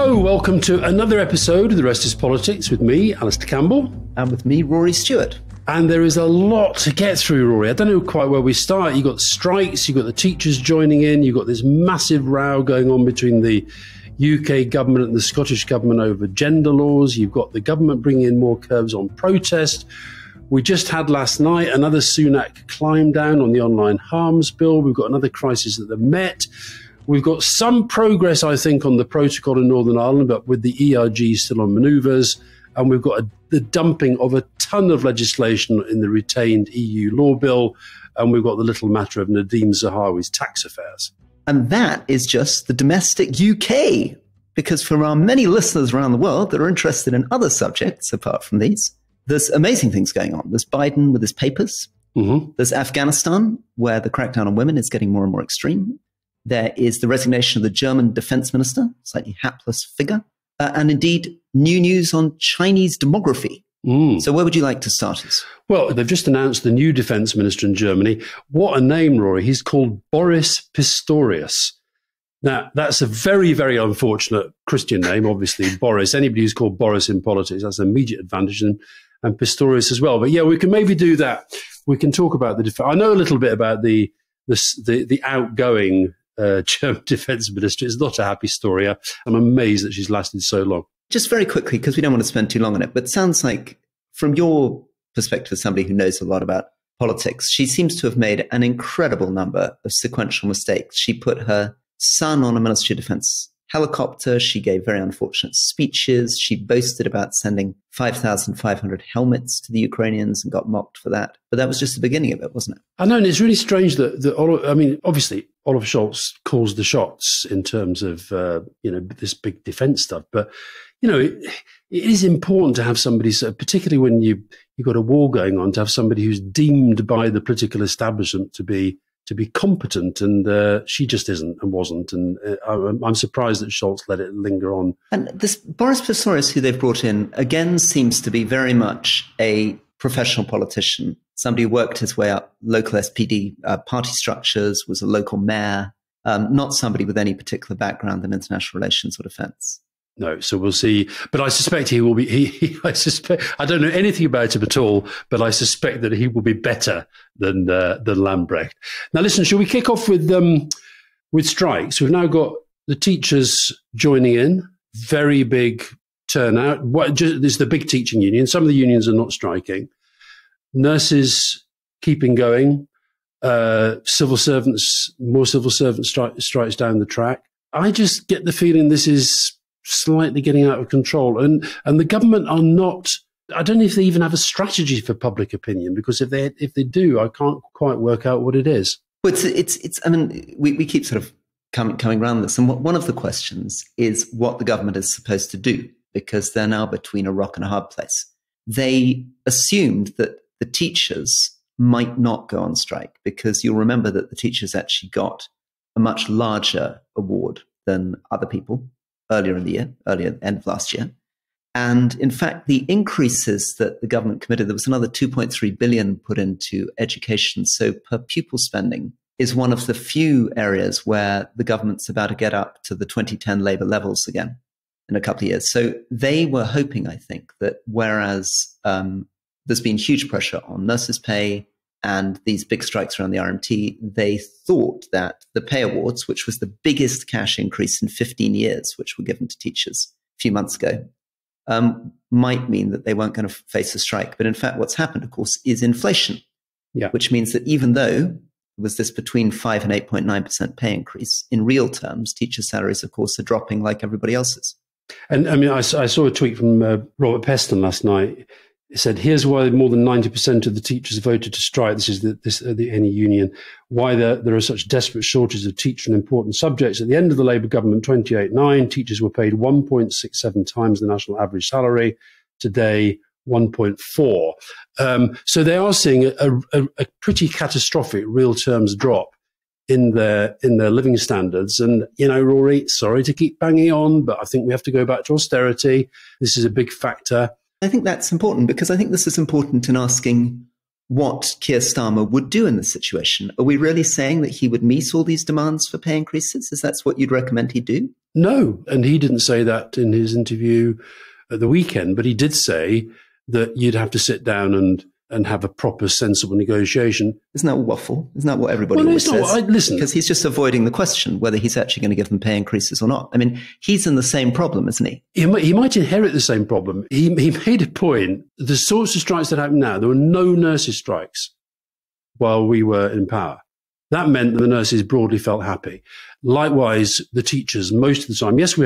So, welcome to another episode of The Rest is Politics with me, Alastair Campbell. And with me, Rory Stewart. And there is a lot to get through, Rory. I don't know quite where we start. You've got strikes, you've got the teachers joining in, you've got this massive row going on between the UK government and the Scottish government over gender laws. You've got the government bringing in more curbs on protest. We just had last night another Sunak climb down on the online harms bill. We've got another crisis at the Met. We've got some progress, I think, on the protocol in Northern Ireland, but with the ERG still on manoeuvres. And we've got the dumping of a ton of legislation in the retained EU law bill. And we've got the little matter of Nadeem Zahawi's tax affairs. And that is just the domestic UK. Because for our many listeners around the world that are interested in other subjects apart from these, there's amazing things going on. There's Biden with his papers. Mm-hmm. There's Afghanistan, where the crackdown on women is getting more and more extreme. There is the resignation of the German defense minister, slightly hapless figure. And indeed, new news on Chinese demography. So where would you like to start us? Well, they've just announced the new defense minister in Germany. What a name, Rory. He's called Boris Pistorius. Now, that's a very, very unfortunate Christian name, obviously, Boris. Anybody who's called Boris in politics, that's an immediate advantage, and Pistorius as well. But yeah, we can maybe do that. We can talk about the defense. I know a little bit about the outgoing German defense minister. It's not a happy story. I'm amazed that she's lasted so long. Just very quickly, because we don't want to spend too long on it, but it sounds like, from your perspective as somebody who knows a lot about politics, she seems to have made an incredible number of sequential mistakes. She put her son on a Ministry of Defense helicopter. She gave very unfortunate speeches. She boasted about sending 5,500 helmets to the Ukrainians and got mocked for that. But that was just the beginning of it, wasn't it? I know, and it's really strange that obviously, Olaf Scholz calls the shots in terms of, this big defense stuff. But, it is important to have somebody, particularly when you've got a war going on, to have somebody who's deemed by the political establishment to be competent, and she just isn't and wasn't. And I'm surprised that Scholz let it linger on. And this Boris Pistorius, who they've brought in, again seems to be very much a professional politician, somebody who worked his way up local SPD party structures, was a local mayor, not somebody with any particular background in international relations or defense. No, so we'll see. But I suspect he will be. I don't know anything about him at all, but I suspect that he will be better than Lambrecht. Now, listen, shall we kick off with strikes? We've now got the teachers joining in. Very big turnout. This is the big teaching union. Some of the unions are not striking. Nurses keeping going. More civil servant strikes down the track. I just get the feeling this is slightly getting out of control, and the government are not. I don't know if they even have a strategy for public opinion, because if they do, I can't quite work out what it is. Well, it's. I mean, we keep sort of coming around this, and one of the questions is what the government is supposed to do, because they're now between a rock and a hard place. They assumed that the teachers might not go on strike, because you'll remember that the teachers actually got a much larger award than other people earlier in the year, end of last year. And in fact, the increases that the government committed, there was another 2.3 billion put into education. So per pupil spending is one of the few areas where the government's about to get up to the 2010 Labour levels again in a couple of years. So they were hoping, I think, that whereas there's been huge pressure on nurses' pay and these big strikes around the RMT, they thought that the pay awards, which was the biggest cash increase in 15 years, which were given to teachers a few months ago, might mean that they weren't going to face a strike. But in fact, what's happened, of course, is inflation, which means that even though there was this between 5 and 8.9% pay increase, in real terms, teacher salaries, of course, are dropping like everybody else's. And I mean, I saw a tweet from Robert Peston last night. It said, here's why more than 90% of the teachers voted to strike. This is the NE union. Why there are such desperate shortages of teachers in important subjects. At the end of the Labour government, 28-9, teachers were paid 1.67 times the national average salary. Today, 1.4. So they are seeing a pretty catastrophic real terms drop in their living standards. And, Rory, sorry to keep banging on, but I think we have to go back to austerity. This is a big factor. I think that's important, because I think this is important in asking what Keir Starmer would do in this situation. Are we really saying that he would meet all these demands for pay increases? Is that what you'd recommend he do? No, and he didn't say that in his interview at the weekend, but he did say that you'd have to sit down and have a proper, sensible negotiation. Isn't that waffle? Isn't that what everybody always says? Listen, because he's just avoiding the question whether he's actually going to give them pay increases or not. I mean, he's in the same problem, isn't he? He might inherit the same problem. He made a point. The sorts of strikes that happen now, there were no nurses' strikes while we were in power. That meant that the nurses broadly felt happy. Likewise, the teachers, most of the time, yes, we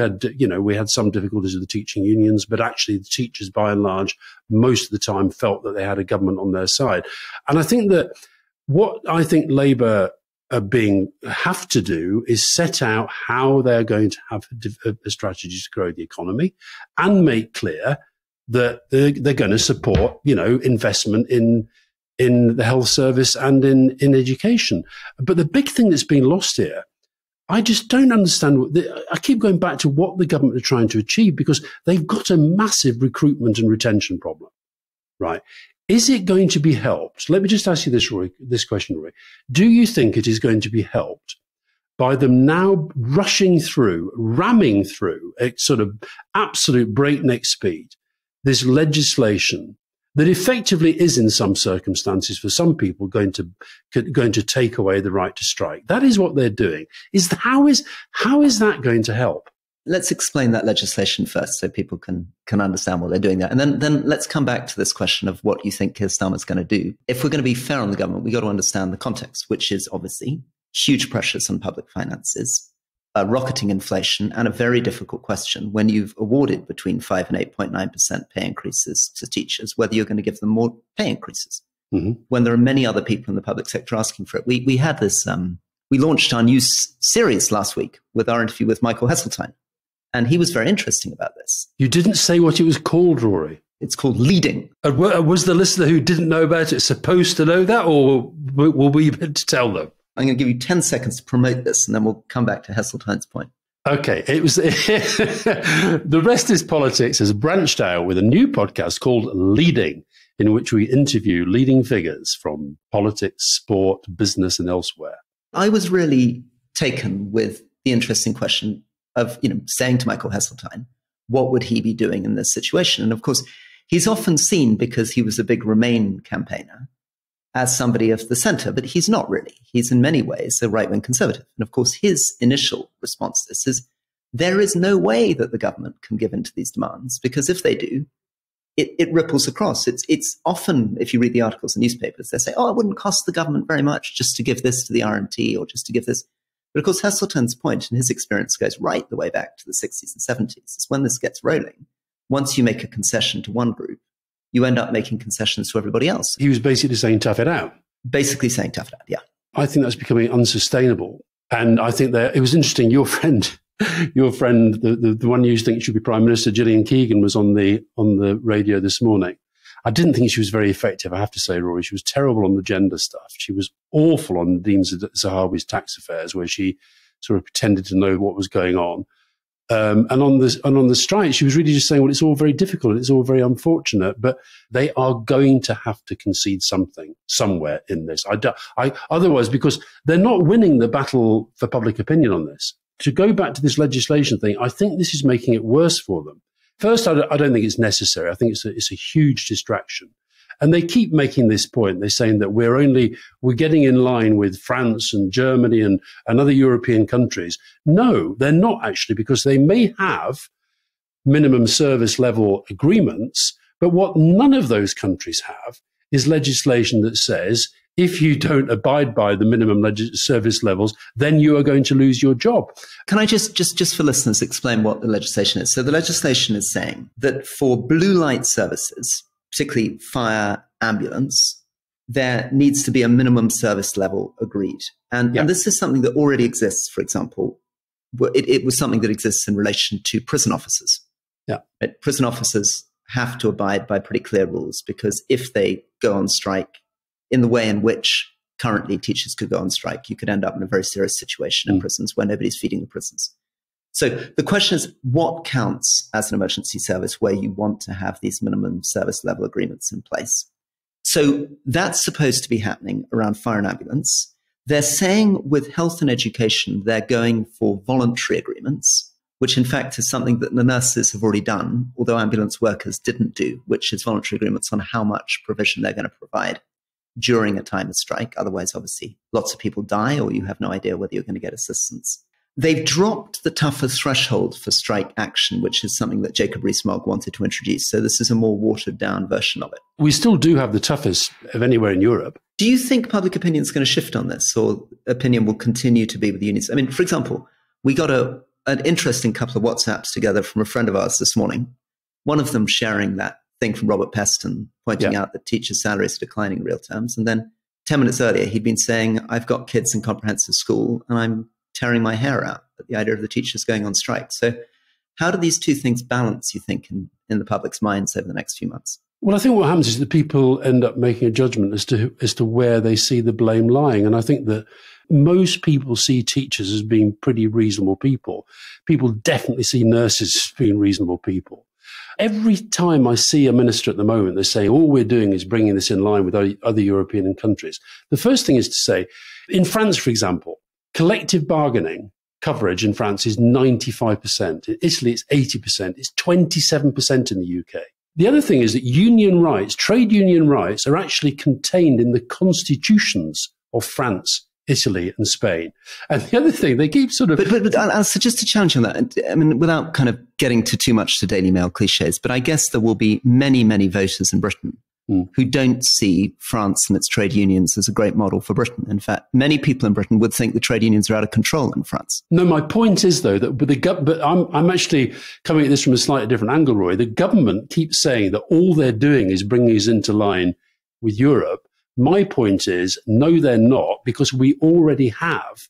had some difficulties with the teaching unions, but actually the teachers, by and large, most of the time felt that they had a government on their side. And I think that what I think Labour have to do is set out how they're going to have a strategy to grow the economy and make clear that they're going to support, investment in the health service and in education. But the big thing that's been lost here, I just don't understand. I keep going back to what the government are trying to achieve, because they've got a massive recruitment and retention problem, right? Is it going to be helped? Let me just ask you this question, Rory. Do you think it is going to be helped by them now ramming through at sort of absolute breakneck speed, this legislation that effectively is, in some circumstances, for some people, going to take away the right to strike? That is what they're doing. How is that going to help? Let's explain that legislation first, so people can understand what they're doing there, and then let's come back to this question of what you think Keir Starmer's going to do. If we're going to be fair on the government, we've got to understand the context, which is obviously huge pressures on public finances, rocketing inflation, and a very difficult question when you've awarded between 5 and 8.9% pay increases to teachers, whether you're going to give them more pay increases, when there are many other people in the public sector asking for it. We had this, we launched our new series last week with our interview with Michael Heseltine, and he was very interesting about this. You didn't say what it was called, Rory. It's called Leading. Was the listener who didn't know about it supposed to know that, or will we be able to tell them? I'm going to give you 10 seconds to promote this, and then we'll come back to Heseltine's point. Okay. It was The Rest is Politics has branched out with a new podcast called Leading, in which we interview leading figures from politics, sport, business, and elsewhere. I was really taken with the interesting question of, saying to Michael Heseltine, what would he be doing in this situation? And of course, he's often seen, because he was a big Remain campaigner, as somebody of the center, but he's not really. He's in many ways a right-wing conservative. And of course, his initial response to this is, there is no way that the government can give in to these demands, because if they do, it ripples across. It's often, if you read the articles in newspapers, they say, it wouldn't cost the government very much just to give this to the RMT or just to give this. But of course, Heseltine's point and his experience goes right the way back to the 60s and 70s. Is when this gets rolling, once you make a concession to one group, you end up making concessions to everybody else. He was basically saying tough it out. Basically saying tough it out, yeah. I think that's becoming unsustainable. And I think that it was interesting. Your friend, the one you think should be Prime Minister, Gillian Keegan, was on the radio this morning. I didn't think she was very effective, I have to say, Rory. She was terrible on the gender stuff. She was awful on Dean Zahawi's tax affairs, where she sort of pretended to know what was going on. And on the strike, she was really just saying, well, it's all very difficult. It's all very unfortunate, but they are going to have to concede something somewhere in this. Otherwise, because they're not winning the battle for public opinion on this. To go back to this legislation thing, I think this is making it worse for them. First, I don't think it's necessary. I think it's a huge distraction. And they keep making this point. They're saying that we're getting in line with France and Germany and other European countries. No, they're not actually, because they may have minimum service level agreements, but what none of those countries have is legislation that says, if you don't abide by the minimum service levels, then you are going to lose your job. Can I just for listeners, explain what the legislation is? So the legislation is saying that for blue light services, particularly fire, ambulance, there needs to be a minimum service level agreed. And this is something that already exists, for example. It was something that exists in relation to prison officers. Yeah. Prison officers have to abide by pretty clear rules, because if they go on strike in the way in which currently teachers could go on strike, you could end up in a very serious situation in prisons where nobody's feeding the prisons. So the question is, what counts as an emergency service where you want to have these minimum service level agreements in place? So that's supposed to be happening around fire and ambulance. They're saying with health and education, they're going for voluntary agreements, which in fact is something that the nurses have already done, although ambulance workers didn't do, which is voluntary agreements on how much provision they're going to provide during a time of strike. Otherwise, obviously, lots of people die or you have no idea whether you're going to get assistance. They've dropped the tougher threshold for strike action, which is something that Jacob Rees-Mogg wanted to introduce. So this is a more watered-down version of it. We still do have the toughest of anywhere in Europe. Do you think public opinion is going to shift on this, or opinion will continue to be with the unions? I mean, for example, we got an interesting couple of WhatsApps together from a friend of ours this morning, one of them sharing that thing from Robert Peston, pointing out that teachers' salaries are declining in real terms. And then 10 minutes earlier, he'd been saying, I've got kids in comprehensive school and I'm tearing my hair out at the idea of the teachers going on strike. So how do these two things balance, you think, in the public's minds over the next few months? Well, I think what happens is that people end up making a judgment as to where they see the blame lying. And I think that most people see teachers as being pretty reasonable people. People definitely see nurses as being reasonable people. Every time I see a minister at the moment, they say, all we're doing is bringing this in line with other European countries. The first thing is to say, in France, for example, collective bargaining coverage in France is 95%. In Italy, it's 80%. It's 27% in the UK. The other thing is that union rights, trade union rights, are actually contained in the constitutions of France, Italy and Spain. And the other thing, they keep sort of... But Alastair, just to challenge on that, I mean, without kind of getting to too much to Daily Mail cliches, but I guess there will be many, many voters in Britain who don't see France and its trade unions as a great model for Britain. In fact, many people in Britain would think the trade unions are out of control in France. No, my point is, though, that but I'm actually coming at this from a slightly different angle, Roy. The government keeps saying that all they're doing is bringing us into line with Europe. My point is, no, they're not, because we already have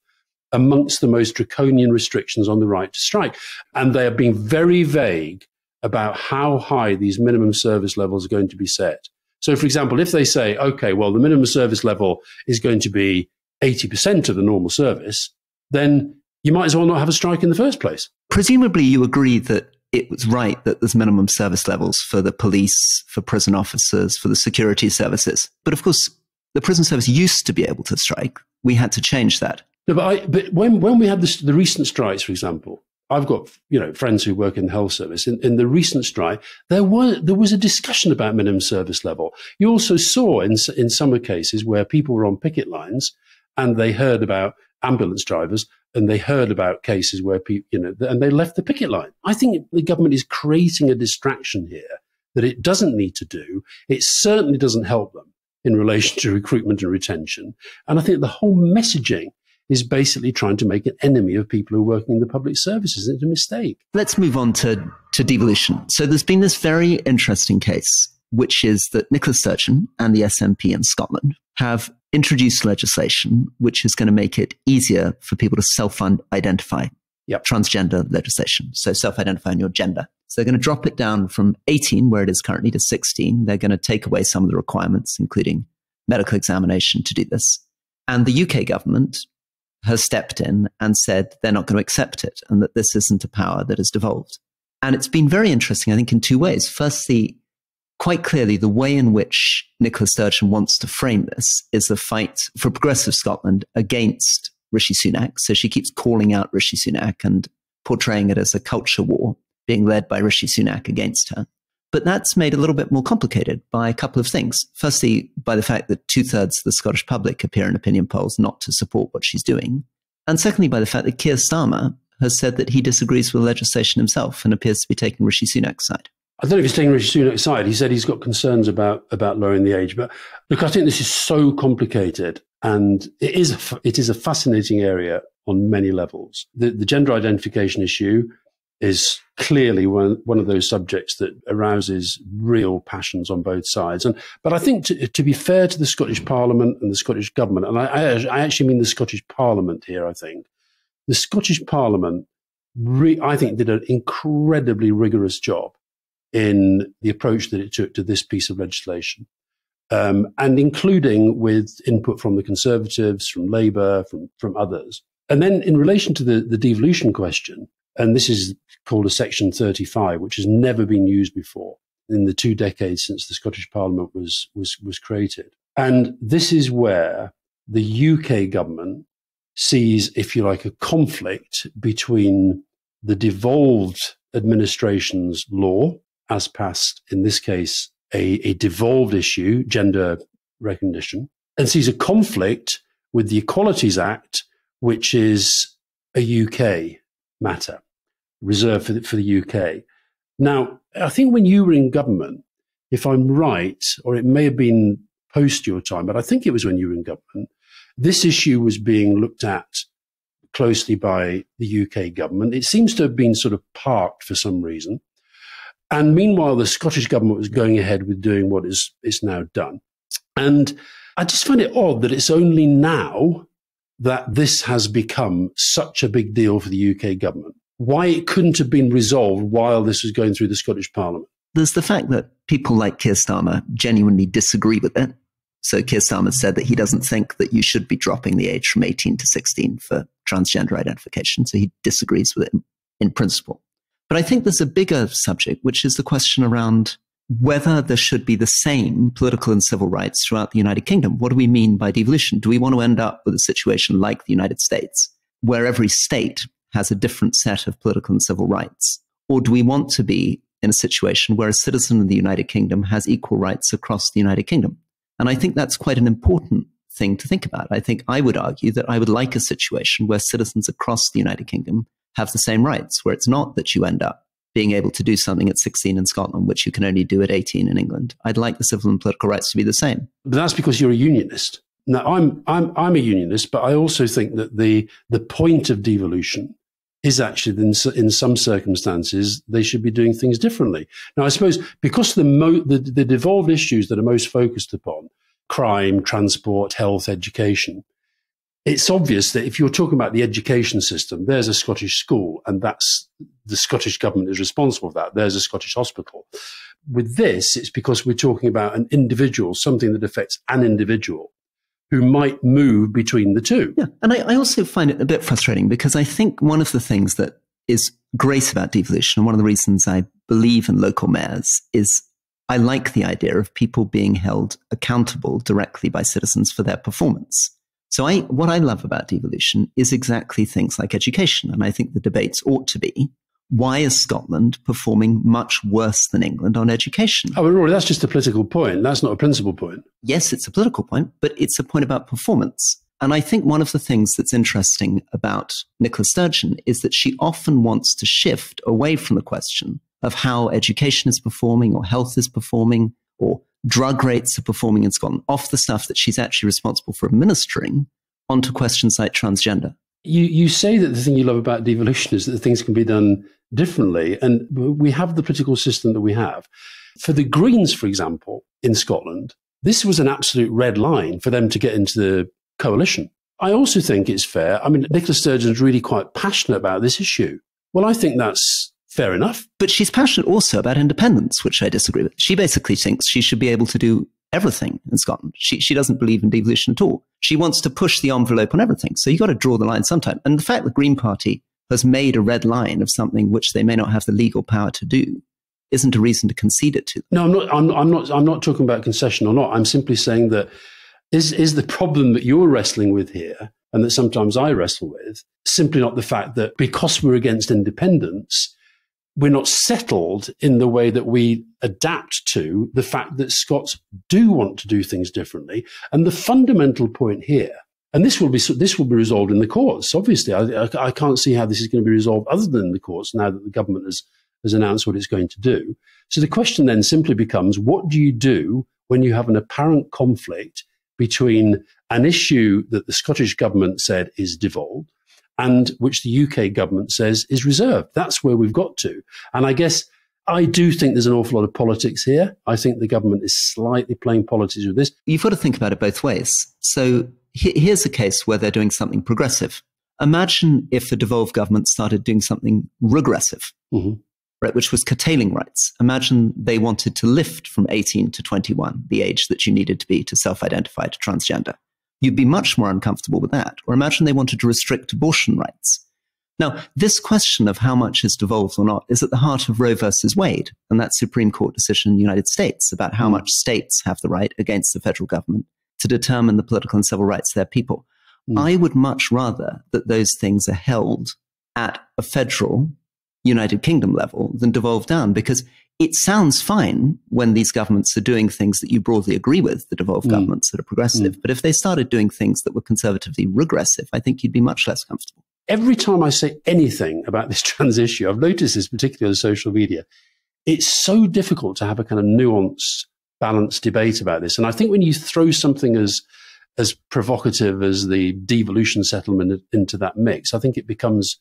amongst the most draconian restrictions on the right to strike. And they are being very vague about how high these minimum service levels are going to be set. So, for example, if they say, OK, well, the minimum service level is going to be 80% of the normal service, then you might as well not have a strike in the first place. Presumably, you agree that it was right that there's minimum service levels for the police, for prison officers, for the security services. But of course, the prison service used to be able to strike. We had to change that. No, but when we had the recent strikes, for example, I've got friends who work in the health service. In the recent strike, there was a discussion about minimum service level. You also saw in some cases where people were on picket lines and they heard about ambulance drivers and they heard about cases where people, and they left the picket line. I think the government is creating a distraction here that it doesn't need to do. It certainly doesn't help them in relation to recruitment and retention. And I think the whole messaging is basically trying to make an enemy of people who are working in the public services. It's a mistake. Let's move on to devolution. So there's been this very interesting case, which is that Nicola Sturgeon and the SNP in Scotland have introduced legislation which is going to make it easier for people to self-identify. Transgender legislation. So self-identifying your gender. So they're going to drop it down from 18, where it is currently, to 16. They're going to take away some of the requirements, including medical examination, to do this. And the UK government has stepped in and said they're not going to accept it and that this isn't a power that has devolved. And it's been very interesting, I think, in two ways. Firstly, quite clearly, the way in which Nicola Sturgeon wants to frame this is the fight for progressive Scotland against Rishi Sunak. So she keeps calling out Rishi Sunak and portraying it as a culture war being led by Rishi Sunak against her. But that's made a little bit more complicated by a couple of things. Firstly, by the fact that 2/3 of the Scottish public appear in opinion polls not to support what she's doing. And secondly, by the fact that Keir Starmer has said that he disagrees with legislation himself and appears to be taking Rishi Sunak's side. I don't know if he's taking Rishi Sunak's side. He said he's got concerns about lowering the age. But look, I think this is so complicated. And it is a fascinating area on many levels. The gender identification issue is clearly one of those subjects that arouses real passions on both sides. But I think to be fair to the Scottish Parliament and the Scottish Government, and I actually mean the Scottish Parliament here, I think, the Scottish Parliament, I think, did an incredibly rigorous job in the approach that it took to this piece of legislation. And including with input from the Conservatives, from Labour, from others. And then in relation to the devolution question, and this is called a Section 35, which has never been used before in the 2 decades since the Scottish Parliament was created. And this is where the UK government sees, if you like, a conflict between the devolved administration's law, as passed in this case, a devolved issue, gender recognition, and sees a conflict with the Equalities Act, which is a UK matter, reserved for the UK. Now, I think when you were in government, if I'm right, or it may have been post your time, but I think it was when you were in government, this issue was being looked at closely by the UK government. It seems to have been sort of parked for some reason. And meanwhile, the Scottish government was going ahead with doing what is now done. And I just find it odd that it's only now that this has become such a big deal for the UK government. Why it couldn't have been resolved while this was going through the Scottish Parliament. There's the fact that people like Keir Starmer genuinely disagree with it. So Keir Starmer said that he doesn't think that you should be dropping the age from 18 to 16 for transgender identification. So he disagrees with it in principle. But I think there's a bigger subject, which is the question around whether there should be the same political and civil rights throughout the United Kingdom. What do we mean by devolution? Do we want to end up with a situation like the United States, where every state has a different set of political and civil rights? Or do we want to be in a situation where a citizen of the United Kingdom has equal rights across the United Kingdom? And I think that's quite an important thing to think about. I think I would argue that I would like a situation where citizens across the United Kingdom have the same rights, where it's not that you end up being able to do something at 16 in Scotland, which you can only do at 18 in England. I'd like the civil and political rights to be the same. But that's because you're a unionist. Now, I'm a unionist, but I also think that the point of devolution is actually in some circumstances they should be doing things differently. Now, I suppose because the devolved issues that are most focused upon, crime, transport, health, education, it's obvious that if you're talking about the education system, there's a Scottish school, and that's the Scottish government is responsible for that. There's a Scottish hospital. With this, it's because we're talking about an individual, something that affects an individual who might move between the two. Yeah, and I also find it a bit frustrating because I think one of the things that is great about devolution, and one of the reasons I believe in local mayors, is I like the idea of people being held accountable directly by citizens for their performance. So what I love about devolution is exactly things like education. And I think the debates ought to be, why is Scotland performing much worse than England on education? Oh, Rory, that's just a political point. That's not a principal point. Yes, it's a political point, but it's a point about performance. And I think one of the things that's interesting about Nicola Sturgeon is that she often wants to shift away from the question of how education is performing or health is performing or drug rates are performing in Scotland, off the stuff that she's actually responsible for administering, onto questions like transgender. You say that the thing you love about devolution is that things can be done differently, and we have the political system that we have. For the Greens, for example, in Scotland, this was an absolute red line for them to get into the coalition. I also think it's fair. I mean, Nicola Sturgeon's really quite passionate about this issue. Well, I think that's fair enough. But she's passionate also about independence, which I disagree with. She basically thinks she should be able to do everything in Scotland. She doesn't believe in devolution at all. She wants to push the envelope on everything. So you've got to draw the line sometime. And the fact the Green Party has made a red line of something which they may not have the legal power to do isn't a reason to concede it to them. No, I'm not talking about concession or not. I'm simply saying that is the problem that you're wrestling with here, and that sometimes I wrestle with, simply not the fact that because we're against independence, we're not settled in the way that we adapt to the fact that Scots do want to do things differently. And the fundamental point here, and this will be resolved in the courts. Obviously, I can't see how this is going to be resolved other than in the courts now that the government has announced what it's going to do. So the question then simply becomes, what do you do when you have an apparent conflict between an issue that the Scottish government said is devolved and which the UK government says is reserved? That's where we've got to. And I guess I do think there's an awful lot of politics here. I think the government is slightly playing politics with this. You've got to think about it both ways. So here's a case where they're doing something progressive. Imagine if the devolved government started doing something regressive, right, which was curtailing rights. Imagine they wanted to lift from 18 to 21, the age that you needed to be to self-identify to transgender. You'd be much more uncomfortable with that. Or imagine they wanted to restrict abortion rights. Now, this question of how much is devolved or not is at the heart of Roe versus Wade, and that Supreme Court decision in the United States about how much states have the right against the federal government to determine the political and civil rights of their people. I would much rather that those things are held at a federal United Kingdom level than devolve down, because it sounds fine when these governments are doing things that you broadly agree with, the devolved governments that are progressive. But if they started doing things that were conservatively regressive, I think you'd be much less comfortable. Every time I say anything about this trans issue, I've noticed this particularly on social media, it's so difficult to have a kind of nuanced, balanced debate about this. And I think when you throw something as provocative as the devolution settlement into that mix, I think it becomes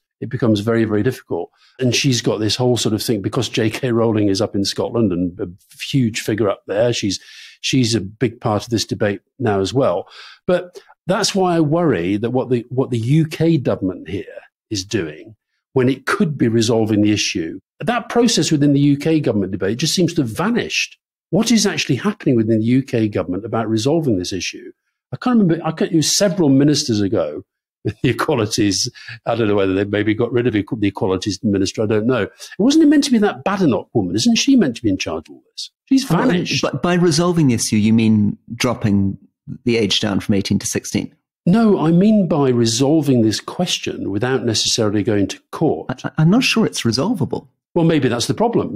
very, very difficult. And she's got this whole sort of thing, because J.K. Rowling is up in Scotland and a huge figure up there. She's a big part of this debate now as well. But that's why I worry that what the UK government here is doing, when it could be resolving the issue, that process within the UK government debate just seems to have vanished. What is actually happening within the UK government about resolving this issue? I can't remember. It was several ministers ago. The equalities, I don't know whether they maybe got rid of the equalities minister, I don't know. Wasn't it meant to be that Badenoch woman? Isn't she meant to be in charge of all this? She's vanished. But by resolving the issue, you mean dropping the age down from 18 to 16? No, I mean by resolving this question without necessarily going to court. I'm not sure it's resolvable. Well, maybe that's the problem.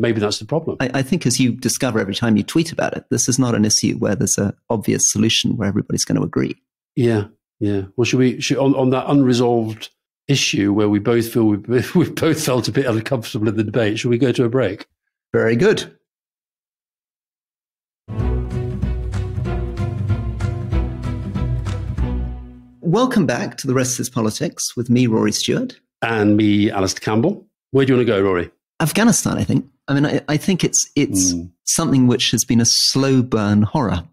I think, as you discover every time you tweet about it, this is not an issue where there's an obvious solution where everybody's going to agree. Yeah. Well, should on that unresolved issue where we both feel we've both felt a bit uncomfortable in the debate, should we go to a break? Very good. Welcome back to The Rest is Politics with me, Rory Stewart. And me, Alastair Campbell. Where do you want to go, Rory? Afghanistan, I think. I mean, I think it's something which has been a slow burn horror.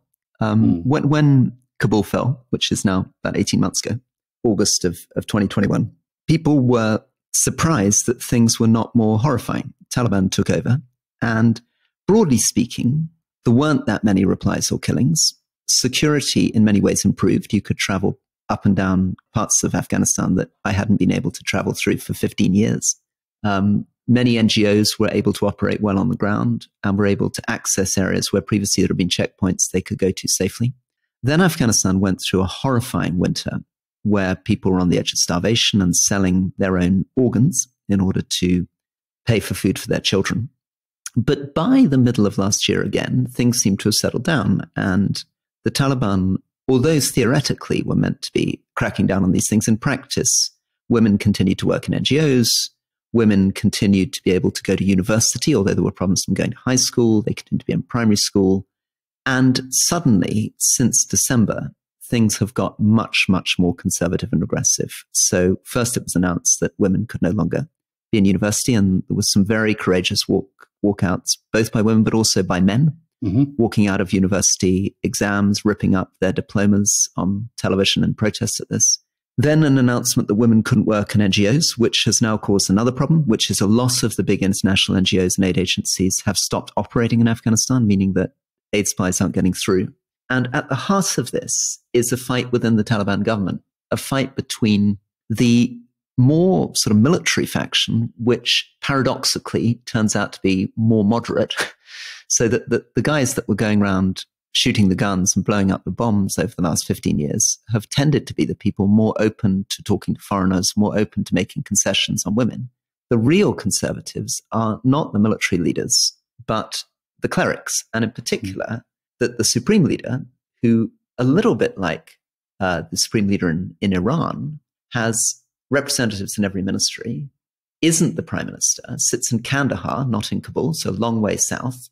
When Kabul fell, which is now about 18 months ago, August of 2021, people were surprised that things were not more horrifying. Taliban took over, and broadly speaking, there weren't that many replies or killings. Security in many ways improved. You could travel up and down parts of Afghanistan that I hadn't been able to travel through for 15 years. Many NGOs were able to operate well on the ground and were able to access areas where previously there had been checkpoints they could go to safely. Then Afghanistan went through a horrifying winter where people were on the edge of starvation and selling their own organs in order to pay for food for their children. But by the middle of last year again, things seemed to have settled down, and the Taliban, although theoretically were meant to be cracking down on these things, in practice, women continued to work in NGOs, women continued to be able to go to university, although there were problems from going to high school, they continued to be in primary school. And suddenly, since December, things have got much, much more conservative and regressive. So first it was announced that women could no longer be in university, and there was some very courageous walkouts, both by women but also by men, walking out of university exams, ripping up their diplomas on television in protest at this. Then an announcement that women couldn't work in NGOs, which has now caused another problem, which is a loss of the big international NGOs and aid agencies have stopped operating in Afghanistan, meaning that aid supplies aren't getting through. And at the heart of this is a fight within the Taliban government, a fight between the more sort of military faction, which paradoxically turns out to be more moderate. So that the guys that were going around shooting the guns and blowing up the bombs over the last 15 years have tended to be the people more open to talking to foreigners, more open to making concessions on women. The real conservatives are not the military leaders, but the clerics, and in particular, the supreme leader, who, a little bit like the supreme leader in Iran, has representatives in every ministry, isn't the prime minister, sits in Kandahar, not in Kabul, so a long way south,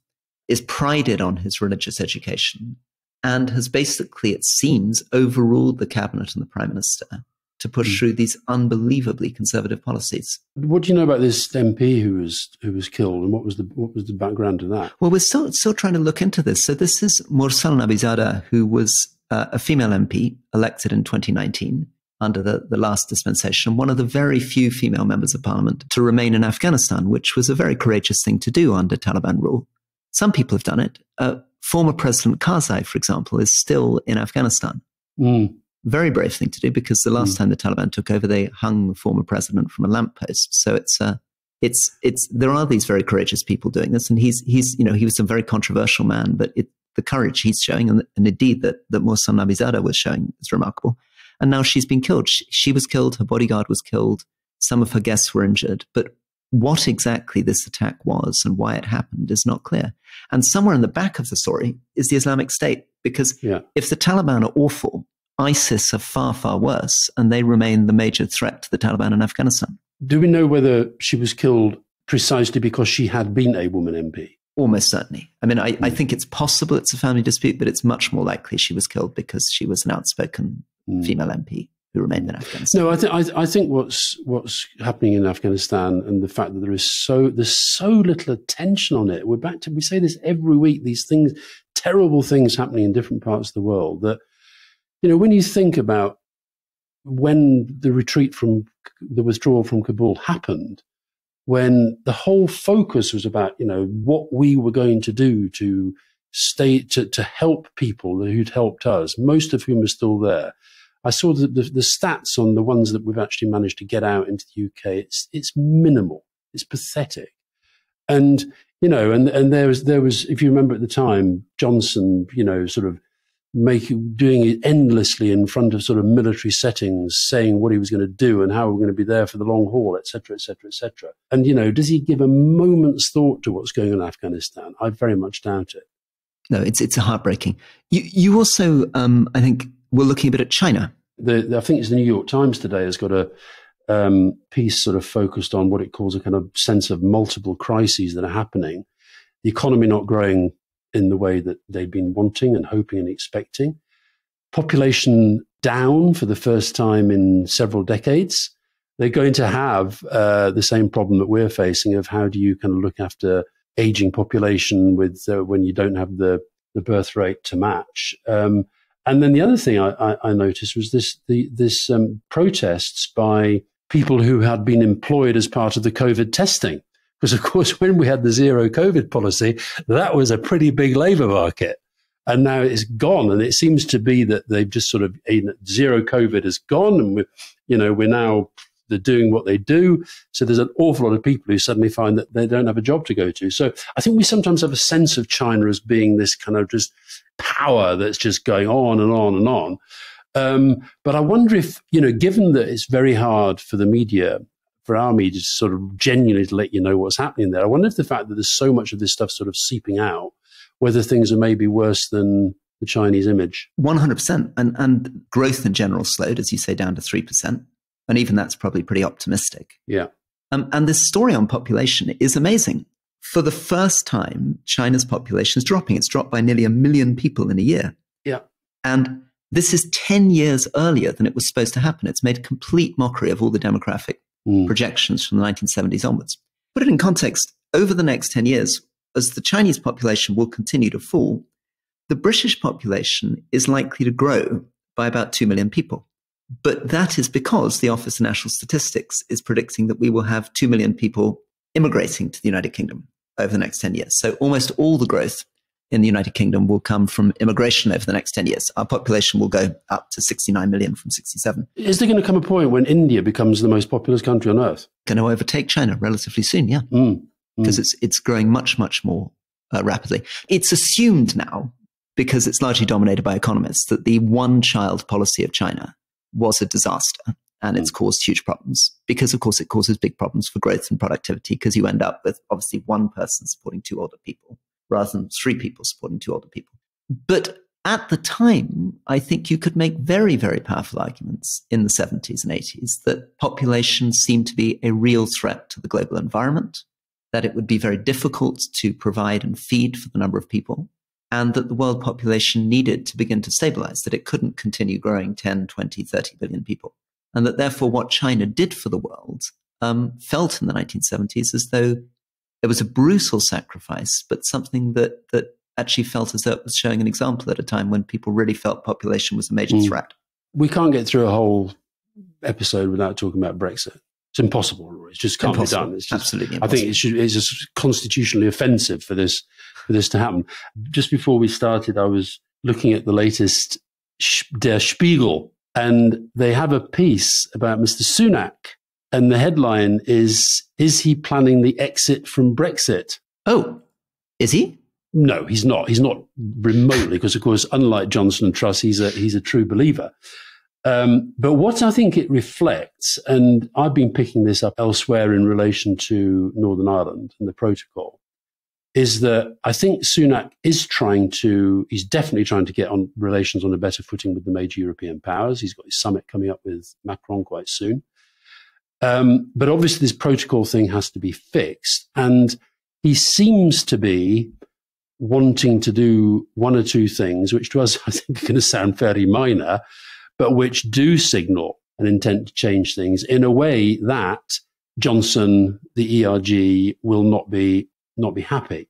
is prided on his religious education, and has basically, it seems, overruled the cabinet and the prime minister to push through these unbelievably conservative policies. What do you know about this MP who was killed, and what was the background to that? Well, we're still trying to look into this. So this is Mursal Nabizada, who was a female MP elected in 2019 under the last dispensation, one of the very few female members of parliament to remain in Afghanistan, which was a very courageous thing to do under Taliban rule. Some people have done it. Former President Karzai, for example, is still in Afghanistan. Very brave thing to do, because the last time the Taliban took over, they hung the former president from a lamppost. So there are these very courageous people doing this, and he was a very controversial man, but the courage he's showing, and indeed that Mursal Nabizada was showing, is remarkable. And now she's been killed. She was killed. Her bodyguard was killed. Some of her guests were injured. But what exactly this attack was and why it happened is not clear. And somewhere in the back of the story is the Islamic State, because if the Taliban are awful, ISIS are far, far worse, and they remain the major threat to the Taliban in Afghanistan. Do we know whether she was killed precisely because she had been a woman MP? Almost certainly. I mean, I think it's possible it's a family dispute, but it's much more likely she was killed because she was an outspoken female MP who remained in Afghanistan. No, I think what's happening in Afghanistan, and the fact that there's so little attention on it. We say this every week. These things, terrible things happening in different parts of the world. That, you know, when you think about when the withdrawal from Kabul happened, when the whole focus was about, you know, what we were going to do to help people who'd helped us, most of whom are still there. I saw the stats on the ones that we've actually managed to get out into the UK. It's minimal. It's pathetic. And, you know, and there was, if you remember at the time, Johnson, you know, sort of doing it endlessly in front of sort of military settings, saying what he was going to do and how we're going to be there for the long haul, et cetera, et cetera, et cetera. And, you know, does he give a moment's thought to what's going on in Afghanistan? I very much doubt it. No, it's heartbreaking. You also, I think, were looking a bit at China. I think it's the New York Times today has got a piece sort of focused on what it calls a kind of sense of multiple crises that are happening. The economy not growing in the way that they've been wanting and hoping and expecting. Population down for the first time in several decades. They're going to have the same problem that we're facing of how do you kind of look after aging population with when you don't have the birth rate to match. And then the other thing I noticed was this protests by people who had been employed as part of the COVID testing. Because, of course, when we had the zero COVID policy, that was a pretty big labour market. And now it's gone. And it seems to be that they've just sort of, zero COVID is gone. And they're doing what they do. So there's an awful lot of people who suddenly find that they don't have a job to go to. So I think we sometimes have a sense of China as being this kind of just power that's just going on and on and on. But I wonder if, you know, given that it's very hard for the media, for our media to sort of genuinely to let you know what's happening there, I wonder if the fact that there's so much of this stuff sort of seeping out, whether things are maybe worse than the Chinese image. 100%. And growth in general slowed, as you say, down to 3%. And even that's probably pretty optimistic. Yeah. And this story on population is amazing. For the first time, China's population is dropping. It's dropped by nearly 1 million people in a year. Yeah. And this is 10 years earlier than it was supposed to happen. It's made complete mockery of all the demographic projections from the 1970s onwards. Put it in context, over the next 10 years, as the Chinese population will continue to fall, the British population is likely to grow by about 2 million people. But that is because the Office of National Statistics is predicting that we will have 2 million people immigrating to the United Kingdom over the next 10 years. So almost all the growth in the United Kingdom will come from immigration over the next 10 years. Our population will go up to 69 million from 67. Is there going to come a point when India becomes the most populous country on earth? Going to overtake China relatively soon, yeah. Because it's growing much, much more rapidly. It's assumed now, because it's largely dominated by economists, that the one-child policy of China was a disaster and it's caused huge problems because, of course, it causes big problems for growth and productivity because you end up with obviously one person supporting 2 older people rather than 3 people supporting 2 older people. But at the time, I think you could make very, very powerful arguments in the 70s and 80s that population seemed to be a real threat to the global environment, that it would be very difficult to provide and feed for the number of people, and that the world population needed to begin to stabilize, that it couldn't continue growing 10, 20, 30 billion people. And that therefore what China did for the world felt in the 1970s as though it was a brutal sacrifice, but something that actually felt as though it was showing an example at a time when people really felt population was a major threat. We can't get through a whole episode without talking about Brexit. It's impossible, Rory. It just can't be done. It's just, absolutely impossible. I think it's just constitutionally offensive for this to happen. Just before we started, I was looking at the latest Der Spiegel, and they have a piece about Mr. Sunak. And the headline is he planning the exit from Brexit? Oh, is he? No, he's not. He's not remotely, because, of course, unlike Johnson and Truss, he's a true believer. But what I think it reflects, and I've been picking this up elsewhere in relation to Northern Ireland and the protocol, is that I think Sunak is he's definitely trying to get on relations on a better footing with the major European powers. He's got his summit coming up with Macron quite soon. But obviously this protocol thing has to be fixed. And he seems to be wanting to do one or two things, which to us I think are going to sound fairly minor, but which do signal an intent to change things in a way that Johnson, the ERG, will not be happy.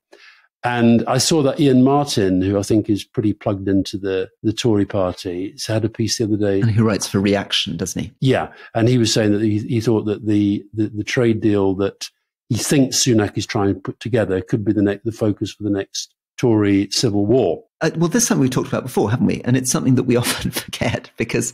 And I saw that Ian Martin, who I think is pretty plugged into the Tory party, had a piece the other day. And who writes for Reaction, doesn't he? Yeah. And he was saying that he thought that the trade deal that he thinks Sunak is trying to put together could be the focus for the next Tory civil war. Well, this is something we've talked about before, haven't we? And it's something that we often forget, because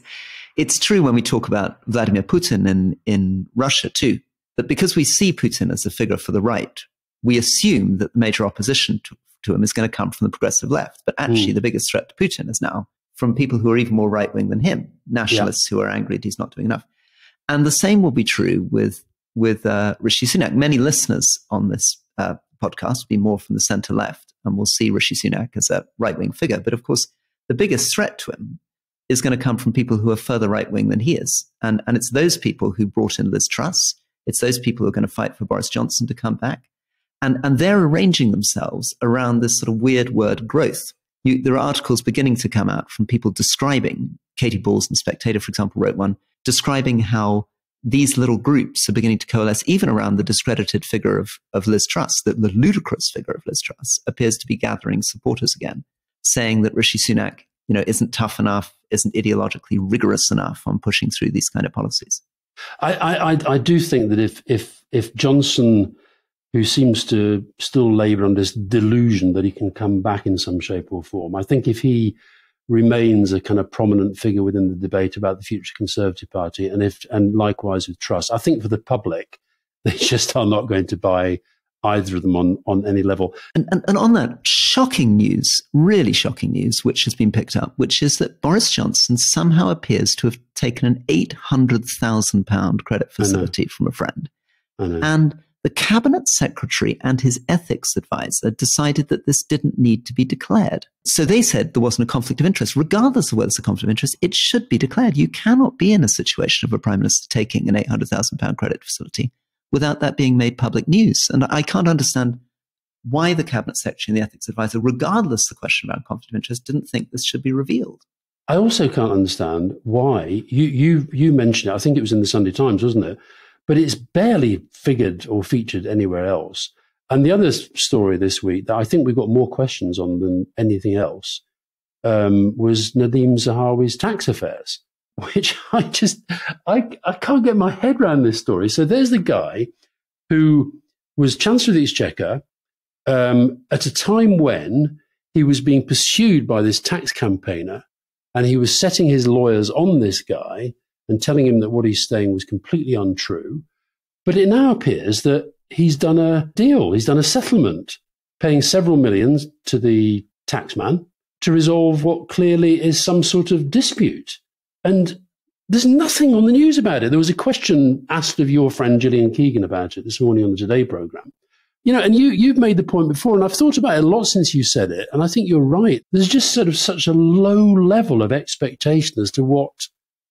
it's true when we talk about Vladimir Putin in Russia too, that because we see Putin as a figure for the right, we assume that the major opposition to him is going to come from the progressive left. But actually, the biggest threat to Putin is now from people who are even more right-wing than him, nationalists who are angry that he's not doing enough. And the same will be true with Rishi Sunak. Many listeners on this podcast will be more from the centre-left, and we'll see Rishi Sunak as a right-wing figure. But of course, the biggest threat to him is going to come from people who are further right-wing than he is. And it's those people who brought in Liz Truss. It's those people who are going to fight for Boris Johnson to come back. And they're arranging themselves around this sort of weird word growth. There are articles beginning to come out from people describing, Katie Balls and Spectator, for example, wrote one, describing how these little groups are beginning to coalesce even around the discredited figure of Liz Truss. The ludicrous figure of Liz Truss appears to be gathering supporters again, saying that Rishi Sunak, isn't tough enough, isn't ideologically rigorous enough on pushing through these kind of policies. I do think that if Johnson, who seems to still labour on this delusion that he can come back in some shape or form, I think if he remains a kind of prominent figure within the debate about the future Conservative Party, and likewise with Truss, I think for the public, they just are not going to buy either of them on any level. And on that, shocking news, really shocking news, which has been picked up, which is that Boris Johnson somehow appears to have taken an £800,000 credit facility from a friend. I know. And the cabinet secretary and his ethics advisor decided that this didn't need to be declared. So they said there wasn't a conflict of interest. Regardless of whether it's a conflict of interest, it should be declared. You cannot be in a situation of a prime minister taking an £800,000 credit facility without that being made public news. And I can't understand why the cabinet secretary and the ethics advisor, regardless of the question about conflict of interest, didn't think this should be revealed. I also can't understand why you mentioned it. I think it was in the Sunday Times, wasn't it? But it's barely figured or featured anywhere else. And the other story this week that I think we got more questions on than anything else was Nadhim Zahawi's tax affairs, which I can't get my head around this story. So there's the guy who was Chancellor of the Exchequer at a time when he was being pursued by this tax campaigner, and he was setting his lawyers on this guy and telling him that what he's saying was completely untrue. But it now appears that he's done a deal. He's done a settlement, paying several millions to the taxman to resolve what clearly is some sort of dispute. And there's nothing on the news about it. There was a question asked of your friend Gillian Keegan about it this morning on the Today programme. And you've made the point before, and I've thought about it a lot since you said it, and I think you're right. There's just sort of such a low level of expectation as to what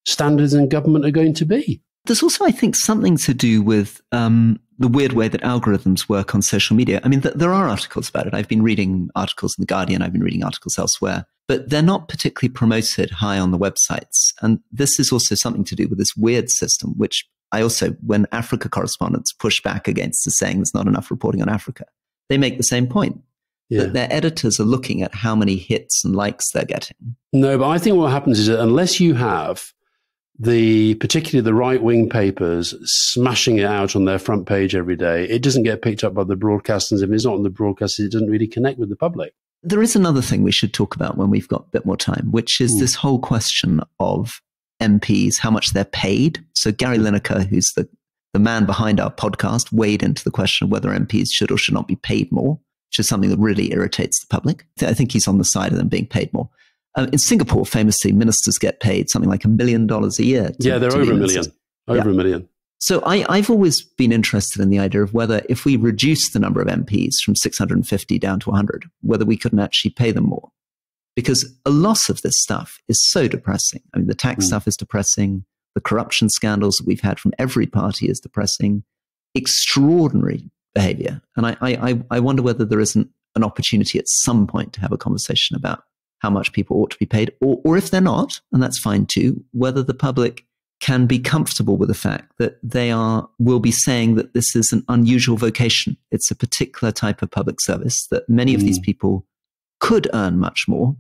standards in government are going to be. There's also, I think, something to do with the weird way that algorithms work on social media. I mean, there are articles about it. I've been reading articles in The Guardian. I've been reading articles elsewhere. But they're not particularly promoted high on the websites. And this is also something to do with this weird system, which I also, when Africa correspondents push back against the saying there's not enough reporting on Africa, they make the same point. Yeah. That their editors are looking at how many hits and likes they're getting. No, but I think what happens is that unless you have particularly the right-wing papers smashing it out on their front page every day, it doesn't get picked up by the broadcasters. If it's not on the broadcasters, it doesn't really connect with the public. There is another thing we should talk about when we've got a bit more time, which is this whole question of MPs, how much they're paid. So Gary Lineker, who's the man behind our podcast, weighed into the question of whether MPs should or should not be paid more, which is something that really irritates the public. I think he's on the side of them being paid more. In Singapore, famously, ministers get paid something like $1 million a year. They're over $1 million. Over $1 million. So I've always been interested in the idea of whether if we reduce the number of MPs from 650 down to 100, whether we couldn't actually pay them more. Because a lot of this stuff is so depressing. I mean, the tax stuff is depressing. The corruption scandals that we've had from every party is depressing. Extraordinary behavior. And I wonder whether there isn't an opportunity at some point to have a conversation about how much people ought to be paid, or if they're not, and that's fine too, whether the public can be comfortable with the fact that will be saying that this is an unusual vocation. It's a particular type of public service that many of these people could earn much more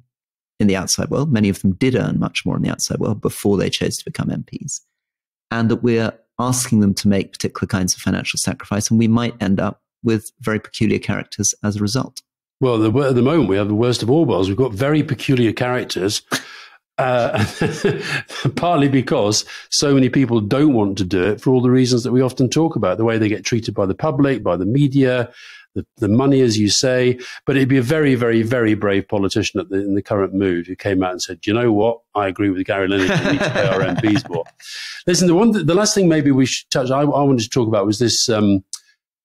in the outside world. Many of them did earn much more in the outside world before they chose to become MPs. And that we're asking them to make particular kinds of financial sacrifice, and we might end up with very peculiar characters as a result. Well, at the moment, we have the worst of all worlds. We've got very peculiar characters, partly because so many people don't want to do it for all the reasons that we often talk about, the way they get treated by the public, by the media, the money, as you say. But it'd be a very, very, very brave politician in the current mood who came out and said, you know what, I agree with Gary Leonard, we need to pay our MPs more. Listen, the last thing maybe we should touch, I wanted to talk about was this,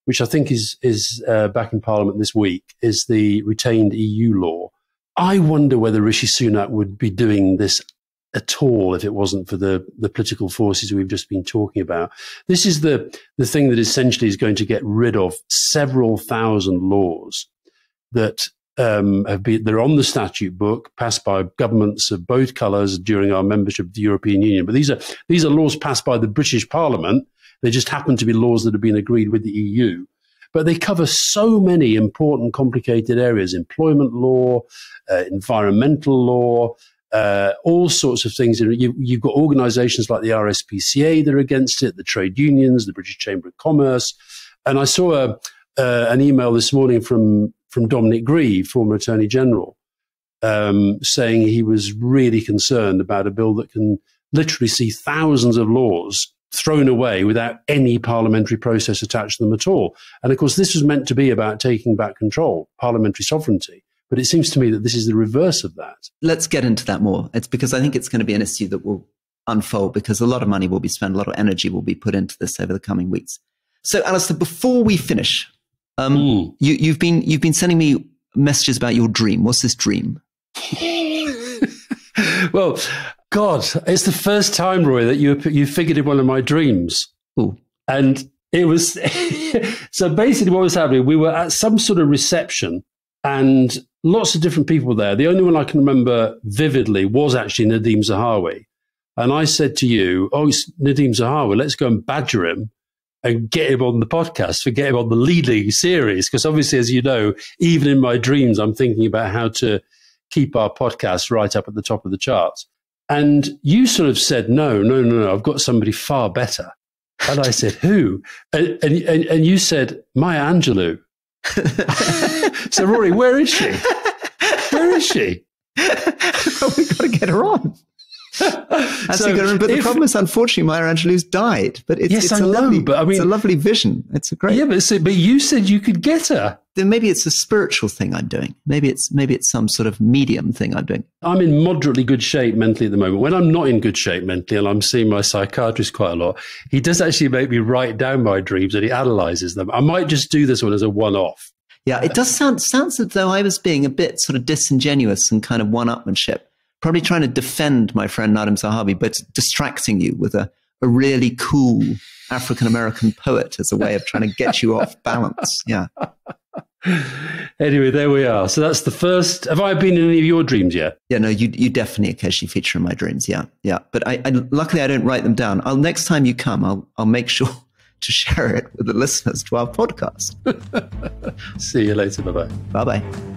which I think is back in Parliament this week, is the retained EU law. I wonder whether Rishi Sunak would be doing this at all if it wasn't for the political forces we've just been talking about. This is the thing that essentially is going to get rid of several thousand laws that they're on the statute book, passed by governments of both colours during our membership of the European Union. But these are laws passed by the British Parliament. They just happen to be laws that have been agreed with the EU. But they cover so many important, complicated areas: employment law, environmental law, all sorts of things. You've got organisations like the RSPCA that are against it, the trade unions, the British Chamber of Commerce. And I saw an email this morning from Dominic Grieve, former Attorney General, saying he was really concerned about a bill that can literally see thousands of laws thrown away without any parliamentary process attached to them at all. And of course, this was meant to be about taking back control, parliamentary sovereignty. But it seems to me that this is the reverse of that. Let's get into that more. It's because I think it's going to be an issue that will unfold, because a lot of money will be spent, a lot of energy will be put into this over the coming weeks. So, Alastair, before we finish, you've been sending me messages about your dream. What's this dream? Well, God, it's the first time, Roy, that you figured in one of my dreams. Ooh. And it was so basically what was happening, we were at some sort of reception and lots of different people there. The only one I can remember vividly was actually Nadeem Zahawi. And I said to you, oh, it's Nadeem Zahawi, let's go and badger him and get him on the podcast, get him on the leading series. Because obviously, as you know, even in my dreams, I'm thinking about how to keep our podcast right up at the top of the charts. And you sort of said, no, I've got somebody far better. And I said, who? And you said, Maya Angelou. So, Rory, where is she? Where is she? Well, we've got to get her on. But the problem is, unfortunately, Maya Angelou's died. But it's a lovely vision. It's a great. Yeah, but you said you could get her. Then maybe it's a spiritual thing I'm doing. Maybe it's some sort of medium thing I'm doing. I'm in moderately good shape mentally at the moment. When I'm not in good shape mentally, and I'm seeing my psychiatrist quite a lot, he does actually make me write down my dreams and he analyzes them. I might just do this one as a one-off. Yeah, it does sounds as though I was being a bit sort of disingenuous and kind of one-upmanship. Probably trying to defend my friend Nadeem Zahawi, but distracting you with a really cool African-American poet as a way of trying to get you off balance. Yeah. Anyway, there we are. So that's the first. Have I been in any of your dreams yet? Yeah, no, you definitely occasionally feature in my dreams. Yeah. But I luckily I don't write them down. Next time you come, I'll make sure to share it with the listeners to our podcast. See you later. Bye-bye. Bye-bye.